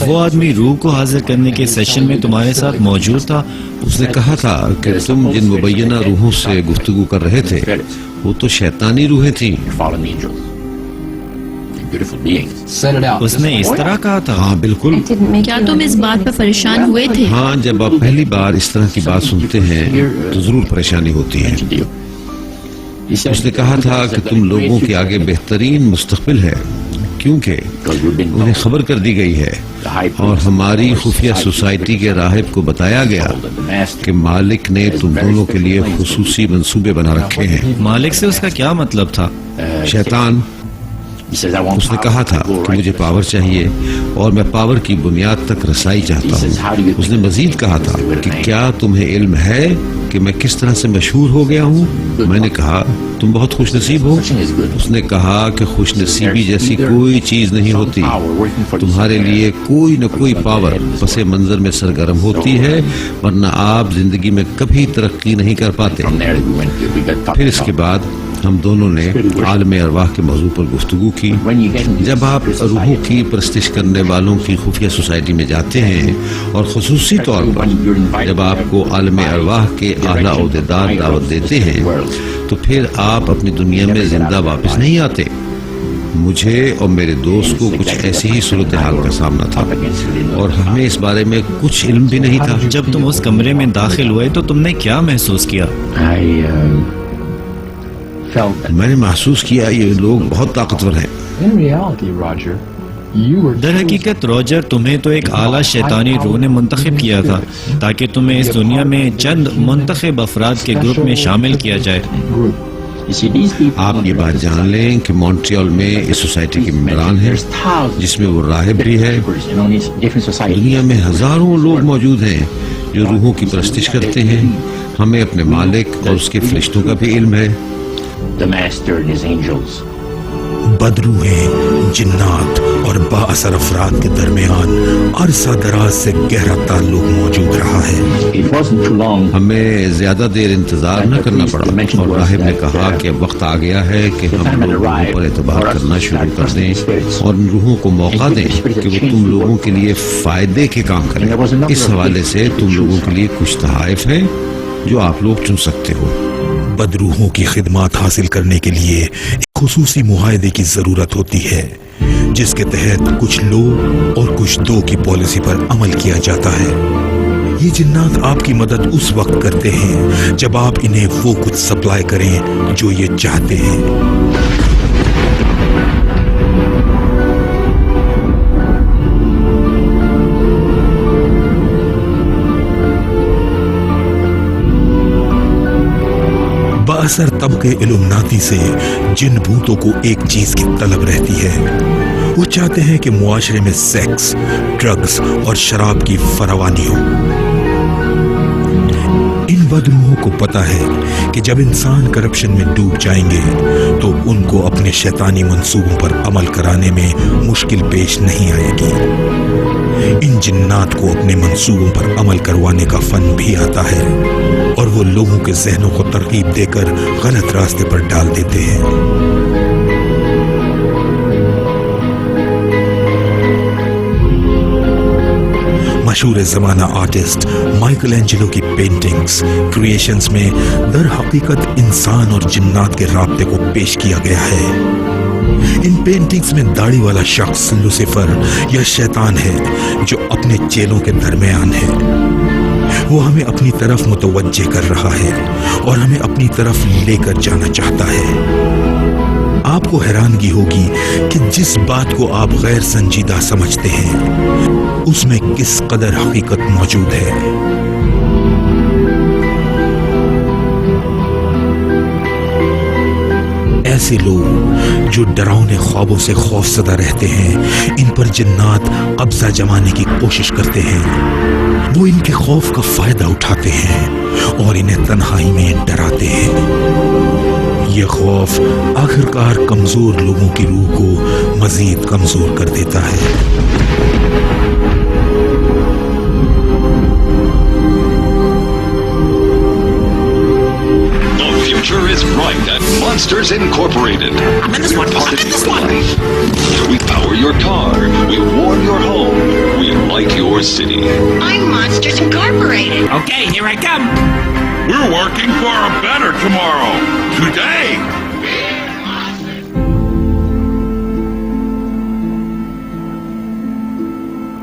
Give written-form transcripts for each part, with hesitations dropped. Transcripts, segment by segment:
وہ آدمی روح کو حاضر کرنے کے سیشن میں تمہارے ساتھ موجود تھا. اس نے کہا تھا کہ تم جن مبینہ روحوں سے گفتگو کر رہے تھے وہ تو شیطانی روحیں تھیں. اس نے اس طرح کہا تھا؟ ہاں بالکل. کیا تم اس بات پر پریشان ہوئے تھے؟ ہاں، جب آپ پہلی بار اس طرح کی بات سنتے ہیں تو ضرور پریشانی ہوتی ہے. اس نے کہا تھا کہ تم لوگوں کے آگے بہترین مستقبل ہے کیونکہ انہیں خبر کر دی گئی ہے اور ہماری خفیہ سوسائٹی کے راہب کو بتایا گیا کہ مالک نے تم دونوں کے لیے خصوصی منصوبے بنا رکھے ہیں. مالک سے اس کا کیا مطلب تھا؟ شیطان. اس نے کہا تھا کہ مجھے پاور چاہیے اور میں پاور کی بنیاد تک رسائی چاہتا ہوں. اس نے مزید کہا تھا کہ کیا تمہیں علم ہے کہ میں کس طرح سے مشہور ہو گیا ہوں؟ میں نے کہا تم بہت خوش نصیب ہو. اس نے کہا کہ خوش نصیبی جیسی کوئی چیز نہیں ہوتی. تمہارے لیے کوئی نہ کوئی پاور پس منظر میں سرگرم ہوتی ہے ورنہ آپ زندگی میں کبھی ترقی نہیں کر پاتے. پھر اس کے بعد ہم دونوں نے عالم ارواح کے موضوع پر گفتگو کی. جب آپ روحوں کی پرستش کرنے والوں کی خفیہ سوسائٹی میں جاتے ہیں اور خصوصی طور پر جب آپ کو عالم ارواح کے اعلیٰ عہدیدار دعوت دیتے ہیں تو پھر آپ اپنی دنیا میں زندہ واپس نہیں آتے. مجھے اور میرے دوست کو کچھ ایسی ہی صورتحال کا سامنا تھا اور ہمیں اس بارے میں کچھ علم بھی نہیں تھا. جب تم اس کمرے میں داخل ہوئے تو تم نے کیا محسوس کیا؟ میں نے محسوس کیا یہ لوگ بہت طاقتور ہیں. در حقیقت راجر، تمہیں تو ایک اعلیٰ شیطانی روح نے منتخب کیا تھا تاکہ تمہیں اس دنیا میں چند منتخب افراد کے گروپ میں شامل کیا جائے. آپ یہ بات جان لیں کہ مونٹریال میں اس سوسائٹی کے ممبران ہیں جس میں وہ راہب بھی ہے. دنیا میں ہزاروں لوگ موجود ہیں جو روحوں کی پرستش کرتے ہیں. ہمیں اپنے مالک اور اس کے فرشتوں کا بھی علم ہے. بدروحیں، جنات اور با اثر افراد کے درمیان عرصہ دراز سے گہرا تعلق موجود رہا ہے. ہمیں زیادہ دیر انتظار نہ کرنا پڑا اور راہب نے کہا کہ اب وقت آ گیا ہے کہ ہم لوگوں پر اعتبار کرنا شروع کر دیں اور ان روحوں کو موقع دیں کہ وہ تم لوگوں کے لیے فائدے کے کام کریں. اس حوالے سے تم لوگوں کے لیے کچھ تحائف ہیں جو آپ لوگ چن سکتے ہو. بدروحوں کی خدمات حاصل کرنے کے لیے ایک خصوصی معاہدے کی ضرورت ہوتی ہے جس کے تحت کچھ لو اور کچھ دو کی پالیسی پر عمل کیا جاتا ہے. یہ جنات آپ کی مدد اس وقت کرتے ہیں جب آپ انہیں وہ کچھ سپلائی کریں جو یہ چاہتے ہیں. بااثر طبقے علومناتی سے جن بھوتوں کو ایک چیز کی طلب رہتی ہے. وہ چاہتے ہیں کہ معاشرے میں سیکس، ڈرگز اور شراب کی فراوانی ہو. ان بدروحوں کو پتا ہے کہ جب انسان کرپشن میں ڈوب جائیں گے تو ان کو اپنے شیطانی منصوبوں پر عمل کرانے میں مشکل پیش نہیں آئے گی. ان جنات کو اپنے منصوبوں پر عمل کروانے کا فن بھی آتا ہے اور وہ لوگوں کے ذہنوں کو ترغیب دے کر غلط راستے پر ڈال دیتے ہیں. مشہور زمانہ آرٹسٹ مائیکل اینجلو کی پینٹنگز کریشنز میں در حقیقت انسان اور جنات کے رابطے کو پیش کیا گیا ہے. ان پینٹنگز میں داڑھی والا شخص لوسیفر یا شیطان ہے جو اپنے چیلوں کے درمیان ہے. وہ ہمیں اپنی طرف متوجہ کر رہا ہے اور ہمیں اپنی طرف لے کر جانا چاہتا ہے. آپ کو حیرانگی ہوگی کہ جس بات کو آپ غیر سنجیدہ سمجھتے ہیں اس میں کس قدر حقیقت موجود ہے. ایسے لوگ جو ڈراؤنے خوابوں سے خوف زدہ رہتے ہیں ان پر جنات قبضہ جمانے کی کوشش کرتے ہیں. وہ ان کے خوف کا فائدہ اٹھاتے ہیں اور انہیں تنہائی میں ڈراتے ہیں. یہ خوف آخرکار کمزور لوگوں کی روح کو مزید کمزور کر دیتا ہے. Monsters Incorporated. I'm in this one. Part I'm of in this your one. life. We power your car. We warm your home. We light your city. I'm Monsters Incorporated. Okay, here I come. We're working for a better tomorrow. Today.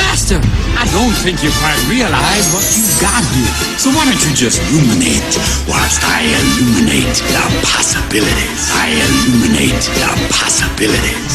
Master, I don't think you quite realize what you got here. So why don't you just ruminate whilst I illuminate the possibilities. I illuminate the possibilities.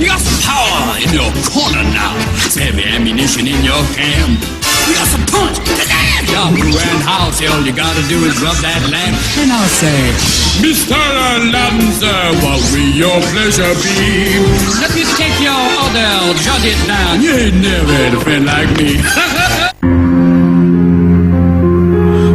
You got some power in your corner now. Some heavy ammunition in your camp. You got some punch. Yahoo and house, all you gotta do is rub that lamp. And I'll say, Mr. Aladdin, sir, what will your pleasure be? Let me take your order, jot it down. You ain't never had a friend like me.